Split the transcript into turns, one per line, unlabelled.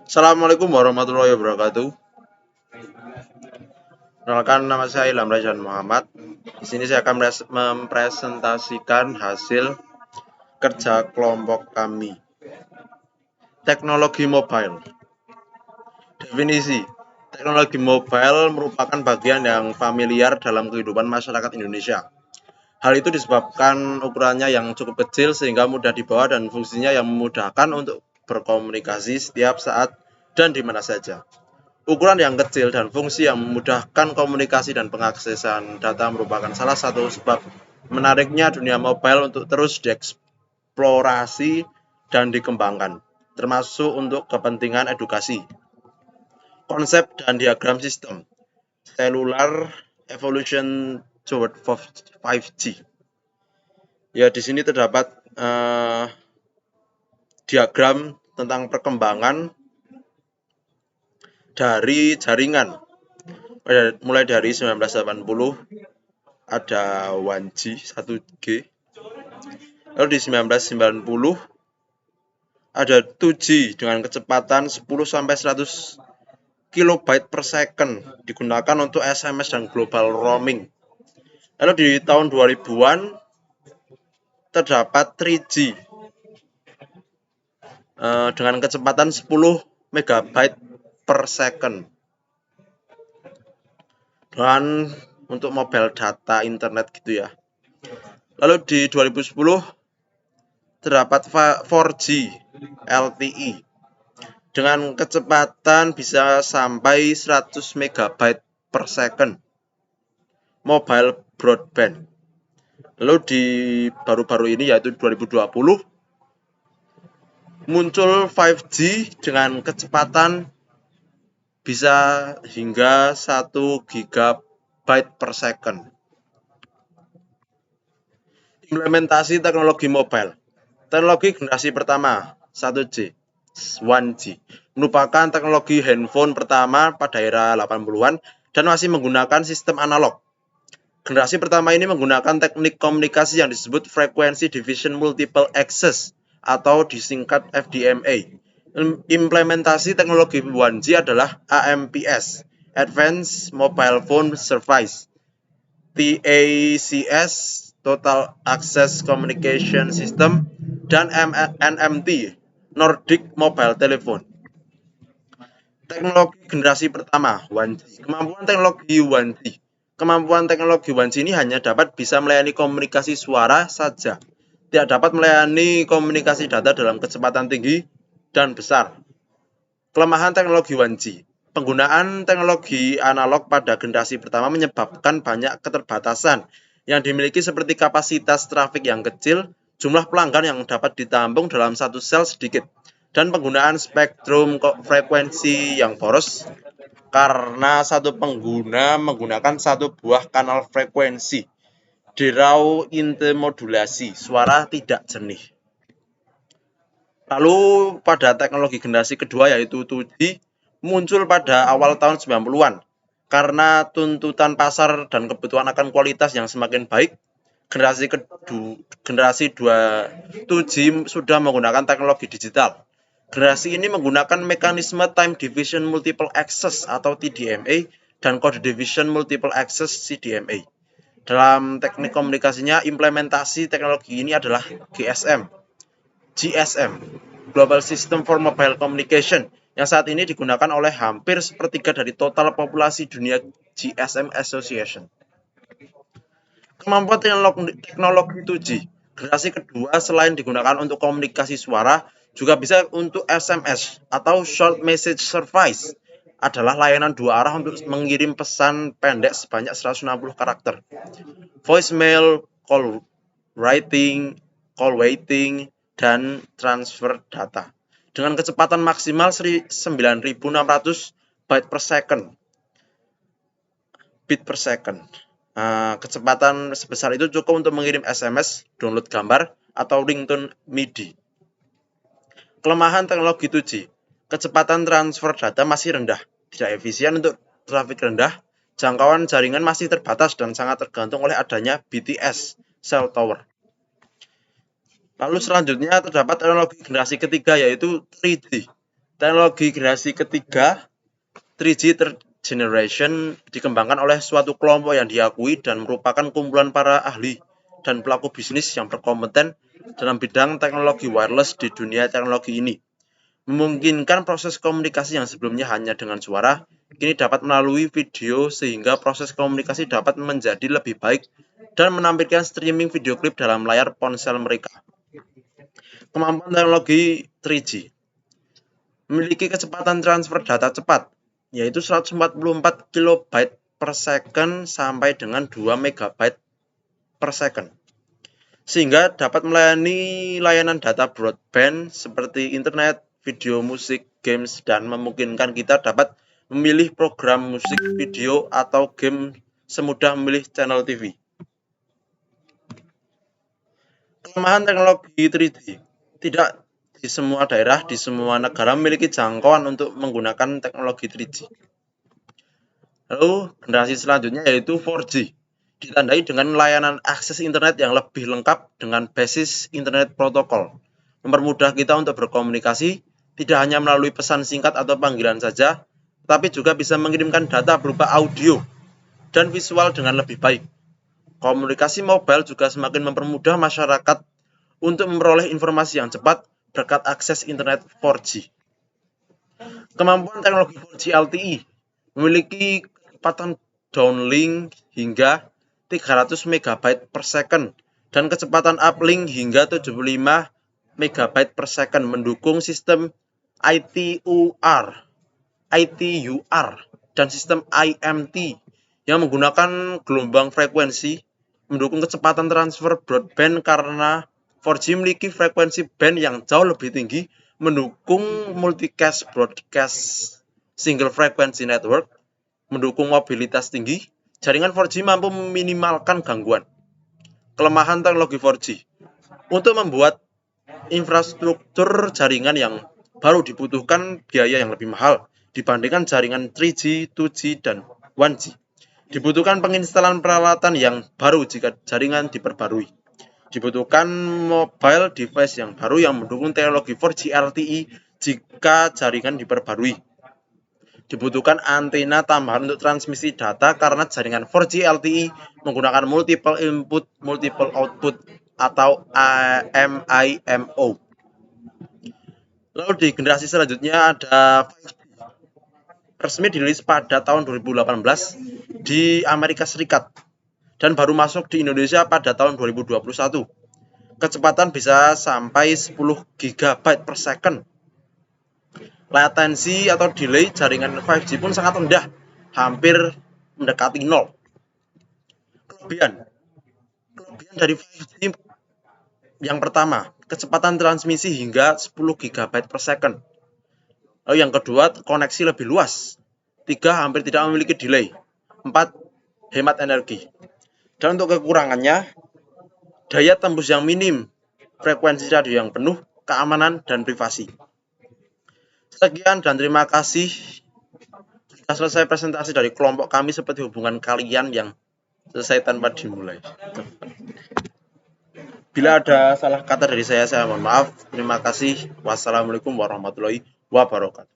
Assalamualaikum warahmatullahi wabarakatuh. Perkenalkan nama saya Ilham Raihan Muhammad. Di sini saya akan mempresentasikan hasil kerja kelompok kami. Teknologi mobile. Definisi. Teknologi mobile merupakan bagian yang familiar dalam kehidupan masyarakat Indonesia. Hal itu disebabkan ukurannya yang cukup kecil sehingga mudah dibawa dan fungsinya yang memudahkan untuk berkomunikasi setiap saat dan di mana saja. Ukuran yang kecil dan fungsi yang memudahkan komunikasi dan pengaksesan data merupakan salah satu sebab menariknya dunia mobile untuk terus dieksplorasi dan dikembangkan, termasuk untuk kepentingan edukasi. Konsep dan diagram sistem Cellular Evolution Toward 5G. Ya, di sini terdapat diagram tentang perkembangan dari jaringan. Mulai dari 1980 ada 1G, 1G. Lalu di 1990 ada 2G dengan kecepatan 10 sampai 100 kilobyte per second digunakan untuk SMS dan global roaming. Lalu di tahun 2000-an terdapat 3G dengan kecepatan 10 megabyte per second. Dan untuk mobile data internet gitu ya. Lalu di 2010 terdapat 4G LTE dengan kecepatan bisa sampai 100 megabyte per second mobile broadband. Lalu di baru-baru ini yaitu 2020 muncul 5G dengan kecepatan bisa hingga 1 gigabyte per second. Implementasi teknologi mobile. Teknologi generasi pertama 1G, 1G merupakan teknologi handphone pertama pada era 80-an dan masih menggunakan sistem analog. Generasi pertama ini menggunakan teknik komunikasi yang disebut Frequency Division Multiple Access atau disingkat FDMA. Implementasi teknologi 1G adalah AMPS, Advanced Mobile Phone Service, TACS, Total Access Communication System, dan NMT, Nordic Mobile Telephone. Teknologi generasi pertama, 1G. Kemampuan teknologi 1G ini hanya dapat bisa melayani komunikasi suara saja. Tidak dapat melayani komunikasi data dalam kecepatan tinggi dan besar. Kelemahan teknologi 1G. Penggunaan teknologi analog pada generasi pertama menyebabkan banyak keterbatasan yang dimiliki seperti kapasitas trafik yang kecil, jumlah pelanggan yang dapat ditampung dalam satu sel sedikit, dan penggunaan spektrum frekuensi yang boros karena satu pengguna menggunakan satu buah kanal frekuensi. Derau intermodulasi, suara tidak jernih. Lalu pada teknologi generasi kedua yaitu 2G muncul pada awal tahun 90-an. Karena tuntutan pasar dan kebutuhan akan kualitas yang semakin baik, generasi 2G sudah menggunakan teknologi digital. Generasi ini menggunakan mekanisme Time Division Multiple Access atau TDMA dan Code Division Multiple Access CDMA. Dalam teknik komunikasinya, implementasi teknologi ini adalah GSM, Global System for Mobile Communication, yang saat ini digunakan oleh hampir sepertiga dari total populasi dunia GSM Association. Kemampuan teknologi 2G generasi kedua selain digunakan untuk komunikasi suara, juga bisa untuk SMS atau Short Message Service, adalah layanan dua arah untuk mengirim pesan pendek sebanyak 160 karakter. Voicemail, call writing, call waiting, dan transfer data. Dengan kecepatan maksimal 9.600 bit per second. Kecepatan sebesar itu cukup untuk mengirim SMS, download gambar, atau ringtone MIDI. Kelemahan teknologi 2G. Kecepatan transfer data masih rendah, tidak efisien untuk trafik rendah, jangkauan jaringan masih terbatas dan sangat tergantung oleh adanya BTS, cell tower. Lalu selanjutnya terdapat teknologi generasi ketiga yaitu 3G. Teknologi generasi ketiga 3G Third Generation dikembangkan oleh suatu kelompok yang diakui dan merupakan kumpulan para ahli dan pelaku bisnis yang berkompeten dalam bidang teknologi wireless di dunia teknologi ini. Memungkinkan proses komunikasi yang sebelumnya hanya dengan suara, kini dapat melalui video sehingga proses komunikasi dapat menjadi lebih baik dan menampilkan streaming video klip dalam layar ponsel mereka. Kemampuan teknologi 3G memiliki kecepatan transfer data cepat, yaitu 144 kilobyte per second sampai dengan 2 megabyte per second, sehingga dapat melayani layanan data broadband seperti internet, video, musik, games, dan memungkinkan kita dapat memilih program musik, video, atau game semudah memilih channel TV. Kelemahan teknologi 3D tidak di semua daerah, di semua negara memiliki jangkauan untuk menggunakan teknologi 3G. Lalu generasi selanjutnya yaitu 4G, ditandai dengan layanan akses internet yang lebih lengkap dengan basis internet protokol. Mempermudah kita untuk berkomunikasi, tidak hanya melalui pesan singkat atau panggilan saja, tetapi juga bisa mengirimkan data berupa audio dan visual dengan lebih baik. Komunikasi mobile juga semakin mempermudah masyarakat untuk memperoleh informasi yang cepat berkat akses internet 4G. Kemampuan teknologi 4G LTE memiliki kecepatan downlink hingga 300 MB per second dan kecepatan uplink hingga 75 MB per second, mendukung sistem ITUR dan sistem IMT yang menggunakan gelombang frekuensi, mendukung kecepatan transfer broadband karena 4G memiliki frekuensi band yang jauh lebih tinggi, mendukung multicast broadcast single frequency network, mendukung mobilitas tinggi. Jaringan 4G mampu meminimalkan gangguan. Kelemahan teknologi 4G untuk membuat infrastruktur jaringan yang baru dibutuhkan biaya yang lebih mahal dibandingkan jaringan 3G, 2G, dan 1G. Dibutuhkan penginstalan peralatan yang baru jika jaringan diperbarui. Dibutuhkan mobile device yang baru yang mendukung teknologi 4G LTE jika jaringan diperbarui. Dibutuhkan antena tambahan untuk transmisi data karena jaringan 4G LTE menggunakan multiple input, multiple output atau MIMO. Lalu di generasi selanjutnya ada 5G. Resmi dirilis pada tahun 2018 di Amerika Serikat dan baru masuk di Indonesia pada tahun 2021. Kecepatan bisa sampai 10 GB per second. Latensi atau delay jaringan 5G pun sangat rendah, hampir mendekati 0. Kelebihan dari 5G yang pertama, kecepatan transmisi hingga 10 GB per second. Lalu yang kedua, koneksi lebih luas. 3, hampir tidak memiliki delay. 4, hemat energi. Dan untuk kekurangannya, daya tembus yang minim, frekuensi radio yang penuh, keamanan, dan privasi. Sekian dan terima kasih. Sudah selesai presentasi dari kelompok kami seperti hubungan kalian yang selesai tanpa dimulai. Bila ada salah kata dari saya mohon maaf. Terima kasih. Wassalamualaikum warahmatullahi wabarakatuh.